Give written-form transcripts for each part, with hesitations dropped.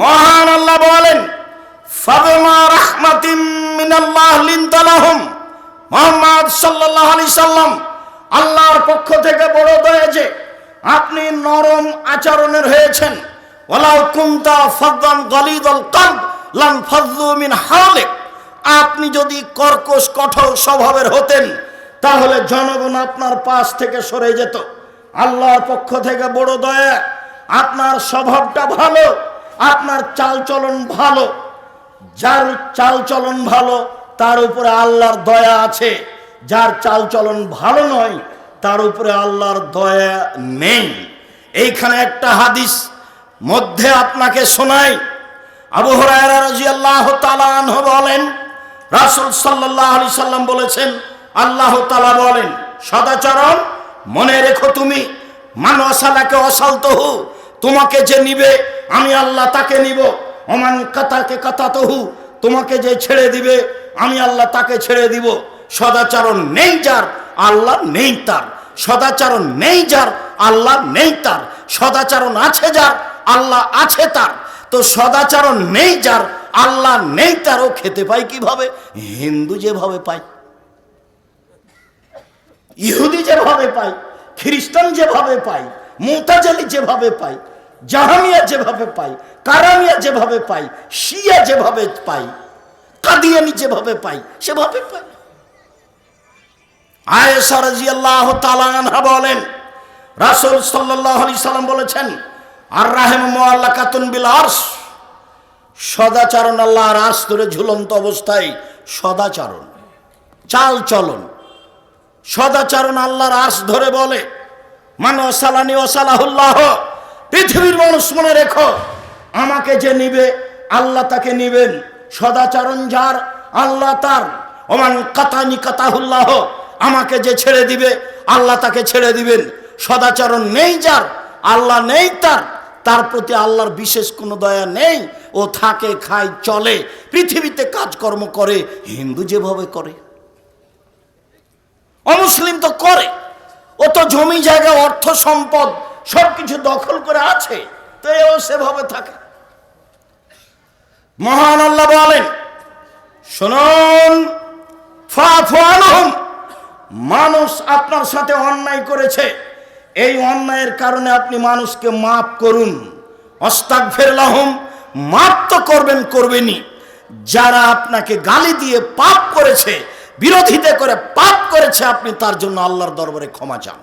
মহান আল্লাহ বলেন, ফাবিমা রাহমাতিম মিনাল্লাহ লিনতা লাহুম। মুহাম্মদ সাল্লাল্লাহু আলাইহি সাল্লাম, আল্লাহর পক্ষ থেকে বড় দয়া যে আপনি নরম আচরণের হয়েছেন। ওয়ালাউ কুনতা ফাদদান গালিদাল কলব লাম ফাযু মিন হাওলিক। আপনি যদি কর্কশ কঠোর স্বভাবের হতেন তাহলে জনগণ আপনার পাশ থেকে সরে যেত। আল্লাহর পক্ষ থেকে বড় দয়া, আপনার স্বভাবটা ভালো, আপনার চালচলন ভালো। যার চালচলন ভালো তার উপরে আল্লাহর দয়া আছে, যার চালচলন ভালো নয় তার উপরে আল্লাহর দয়া নেই। এইখানে একটা হাদিস মধ্যে আপনাকে শোনাই। আবু হুরায়রা রাদিয়াল্লাহু তাআলা আনহু বলেন, রাসূল সাল্লাল্লাহু আলাইহি সাল্লাম বলেছেন, আল্লাহ তাআলা বলেন, সদাচরণ মনে রেখো, তুমি মান ওয়াসালাকে ওয়াসালতুহু, তোমাকে যে নিবে আমি আল্লাহ তাকে নিব। ওমান কাতাকে কাতাতুহু, তোমাকে যে ছেড়ে দিবে আমি আল্লাহ তাকে ছেড়ে দিব। সদাচরণ নেই যার, আল্লাহ নেই তার। সদাচরণ নেই যার, আল্লাহ নেই তার। সদাচরণ আছে যার, আল্লাহ আছে তার। তো সদাচরণ নেই যার, আল্লাহ নেই তার, ও খেতে পায় কিভাবে? হিন্দু যেভাবে পায়, ইহুদি যেভাবে পায়, খ্রিস্টান যেভাবে পায়, মুতাজিলি যেভাবে পায়, জাহামিয়া যেভাবে পায়, কারামিয়া যেভাবে পায়, শিয়া যেভাবে পায়, কাদিয়ানি যেভাবে পায়, সেভাবে পায়। আয়েশা রাদিয়াল্লাহু তাআলা আনহা বলেন, রাসূল সাল্লাল্লাহু আলাইহি সাল্লাম বলেছেন, আর রাহিমু মুআল্লাকাতুন বিল আরশ, সদাচরণ আল্লাহর আরশ ধরে ঝুলন্ত অবস্থায় সদাচরণ, চাল চলন। সদাচরণ আল্লাহর আরশ ধরে বলে, মান ওয়াসালানি ওয়াসালাহুল্লাহ। পৃথিবীর মানুষ মনে রেখো, আমাকে যে নিবে আল্লাহ তাকে নিবেন। সদাচরণ যার, আল্লাহ তার। ওমান কাতানি কাতাহুল্লাহ, আমাকে যে ছেড়ে দিবে আল্লাহ তাকে ছেড়ে দিবেন। সদাচরণ নেই যার, আল্লাহ নেই তার, তার প্রতি আল্লাহর বিশেষ কোনো দয়া নেই। ও থাকে, খায়, চলে, পৃথিবীতে কাজকর্ম করে হিন্দু যেভাবে করে। অমুসলিম তো করে, ও তো জমি জায়গা অর্থ সম্পদ সবকিছু দখল করে আছে, তো এও সেভাবে থাকে। মহান আল্লাহ বলেন, শুনুন, ফাফু আনহুম, মানুষ আপনার সাথে অন্যায় করেছে, এই অন্যায়ের কারণে আপনি মানুষকে মাফ করুন। আস্তাগফির লাহুম, মাফ তো করবেনই। যারা আপনাকে গালি দিয়ে পাপ করেছে, বিরোধিতা করে পাপ করেছে, আপনি তার জন্য আল্লাহর দরবারে ক্ষমা চান।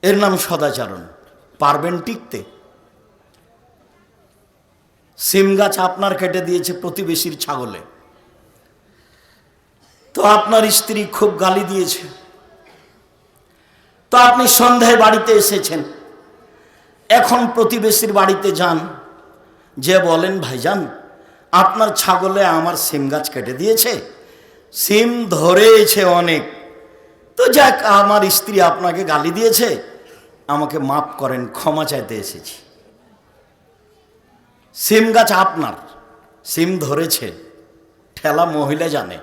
এর নাম সদাচরণ। পারবেন টিকতে? সিম গাছ আপনার কেটে দিয়েছে প্রতিবেশীর ছাগলে, তো আপনার স্ত্রী খুব গালি দিয়েছে, তো আপনি সন্ধ্যায় বাড়িতে এসেছেন। এখন প্রতিবেশীর বাড়িতে যান, যে বলেন, ভাইজান আপনার ছাগলে আমার সিম গাছ কেটে দিয়েছে, সিম ধরেছে অনেক, তো যাক আমার স্ত্রী আপনাকে গালি দিয়েছে, আমাকে মাফ করেন, ক্ষমা চাইতে এসেছি। সিম গাছ আপনার, সিম ধরেছে, ঠেলা মহিলা জানে।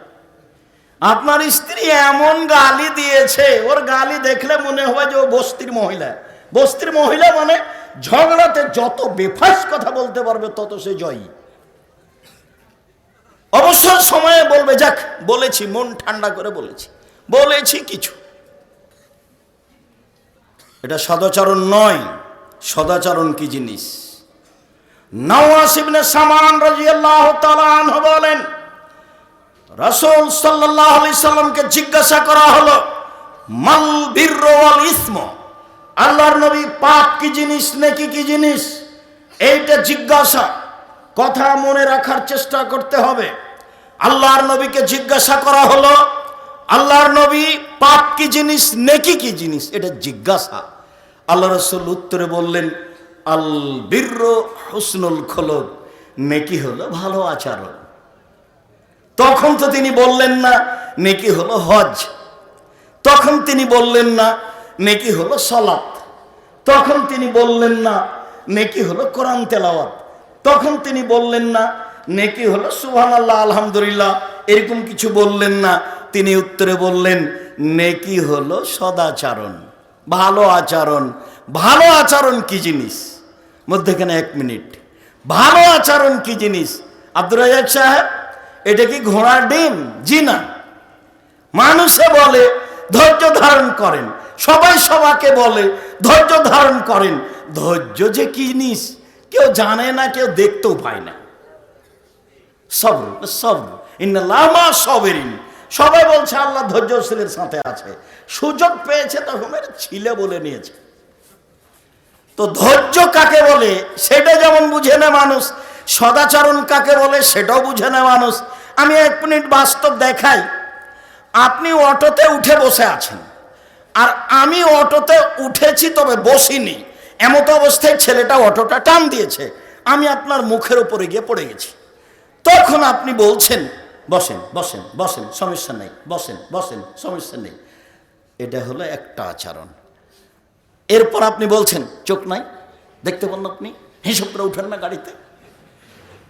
আপনার স্ত্রী এমন গালি দিয়েছে, ওর গালি দেখলে মনে হয় যে ও বস্তির মহিলা। বস্তির মহিলা মানে ঝগড়াতে যত বেফাস কথা বলতে পারবে তত সে জয়ী। অবসর সময়ে বলবে, যাক বলেছি, মন ঠান্ডা করে বলেছি কিছু। এটা সদাচরণ নয়। সদাচরণ কি জিনিস? নওয়াস ইবনে সামান রাদিয়াল্লাহু তাআলা আনহু বলেন, রাসূল সাল্লাল্লাহু আলাইহি সাল্লামকে জিজ্ঞাসা করা হলো, মাল বিরর ওয়াল ইসম, আল্লাহর নবী পাপ কি জিনিস, নেকি কি জিনিস? এইটা জিজ্ঞাসা, কথা মনে রাখার চেষ্টা করতে হবে। আল্লাহর নবীকে জিজ্ঞাসা করা হলো, আল্লাহর নবী পাপ কি জিনিস, নেকি কি জিনিস? এটা জিজ্ঞাসা। আল্লাহ রাসূল উত্তরে বললেন, আল বিরর হুসনুল খুলুক, নেকি হলো ভালো আচরণ। তখন তো তিনি বললেন না নেকি হলো হজ, তখন তিনি বললেন না নেকি হলো সালাত, তখন তিনি বললেন না নেকি হলো কোরআন তেলাওয়াত, তখন তিনি বললেন না নেকি হলো সুবহানাল্লাহ আলহামদুলিল্লাহ, এরকম কিছু বললেন না। তিনি উত্তরে বললেন, নেকি হলো সদাচরণ, ভালো আচরণ। ভালো আচরণ কি জিনিস? মধ্যখানে 1 মিনিট। ভালো আচরণ কি জিনিস আব্দুর রাজ্জাক সাহেব? এটা কি ঘোড়ার ডিম? জি না। মানুষে বলে ধৈর্য ধারণ করেন, সবাই সবাকে বলে ধৈর্য ধারণ করেন। ধৈর্য যে কি জিনিস কেউ জানে না, কেউ দেখতেও পায় না। সবর সবর ইন্নাল্লাহ মা সাবিরিন। সবাই বলছে আল্লাহ ধৈর্যশীলের সাথে আছে, সুযোগ পেয়েছে তখন ছিলে বলে নিয়েছে। তো ধৈর্য কাকে বলে সেটা যেমন বুঝে না মানুষ, সদাচরণ কাকে বলে সেটাও বুঝে না মানুষ। আমি 1 মিনিট বাস্তব দেখাই। আপনি অটোতে উঠে বসে আছেন, আর আমি অটোতে উঠেছি তবে বসিনি, এমত অবস্থায় ছেলেটা অটোটা টান দিয়েছে, আমি আপনার মুখের উপরে গিয়ে পড়ে গেছি। তখন আপনি বলছেন বসেন বসেন বসেন, সমস্যা নেই, বসেন বসেন, সমস্যা নেই। এটা হলো একটা আচরণ। এরপর আপনি বলছেন চোখ নাই, দেখতে পান আপনি, হিসাব করে উঠেন না গাড়িতে।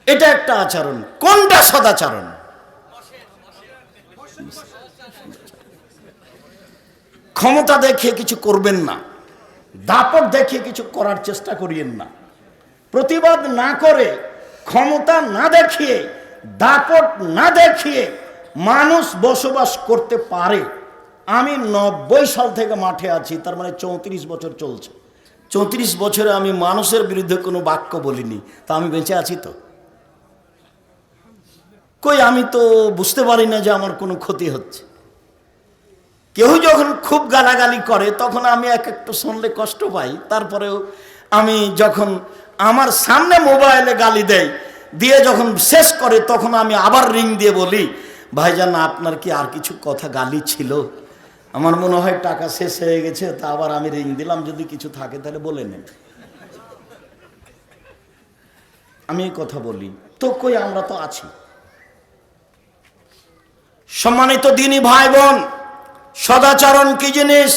এটা একটা আচরণ। কোনটা সদাচরণ? ক্ষমতা দেখিয়ে কিছু করবেন না, দাপট দেখিয়ে কিছু করার চেষ্টা করিয়েন না। প্রতিবাদ না করে, ক্ষমতা না দেখিয়ে, দাপট না দেখিয়ে মানুষ বসবাস করতে পারে। আমি 90 সাল থেকে মাঠে আছি, তার মানে 34 বছর চলছে। 34 বছরে আমি মানুষের বিরুদ্ধে কোনো বাক্য বলিনি, তা আমি বেঁচে আছি তো? কই, আমি তো বুঝতে পারি না যে আমার কোনো ক্ষতি হচ্ছে। কেউ যখন খুব গালাগালি করে তখন আমি একটু শুনলে কষ্ট পাই। তারপরেও আমি যখন আমার সামনে মোবাইলে গালি দেয়, দিয়ে যখন শেষ করে তখন আমি আবার রিং দিয়ে বলি, ভাইজান আপনার কি আর কিছু কথা গালি ছিল? আমার মনে হয় টাকা শেষ হয়ে গেছে, তা আবার আমি রিং দিলাম, যদি কিছু থাকে তাহলে বলে নেন। আমি এই কথা বলি তো, কই আমরা তো আছি। সম্মানিত দিনী ভাই বোন, সদাচরণ কি জিনিস?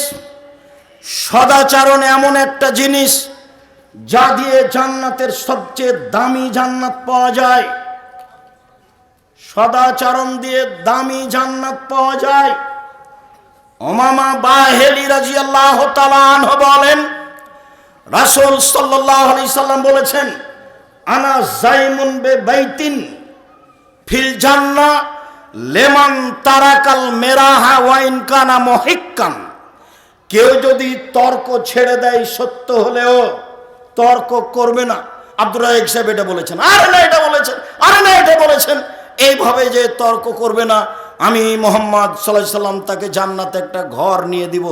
সদাচরণ এমন একটা জিনিস যা দিয়ে জান্নাতের সবচেয়ে দামি জান্নাত পাওয়া যায়। সদাচরণ দিয়ে দামি জান্নাত পাওয়া যায়। উমামা বাহিলি রাদিয়াল্লাহু তাআলা আনহু বলেন, রাসূল সাল্লাল্লাহু আলাইহি সাল্লাম বলেছেন, আনা যাইমুন বিবাইতিন ফিল জান্নাহ লেমান তারাকাল মেরাহা ওয়াইন কানা মুহিক্কান। কেউ যদি তর্ক ছেড়ে দেয়, সত্য হলেও তর্ক করবে না। আব্দুর রাজ্জাক সাহেব এটা বলেছেন, আরে না এটা বলেছেন, আরে না এটা বলেছেন, এইভাবে যে তর্ক করবে না, আমি মুহাম্মদ সাল্লাল্লাহু আলাইহি সাল্লাম তাকে জান্নাতে একটা ঘর নিয়ে দিব।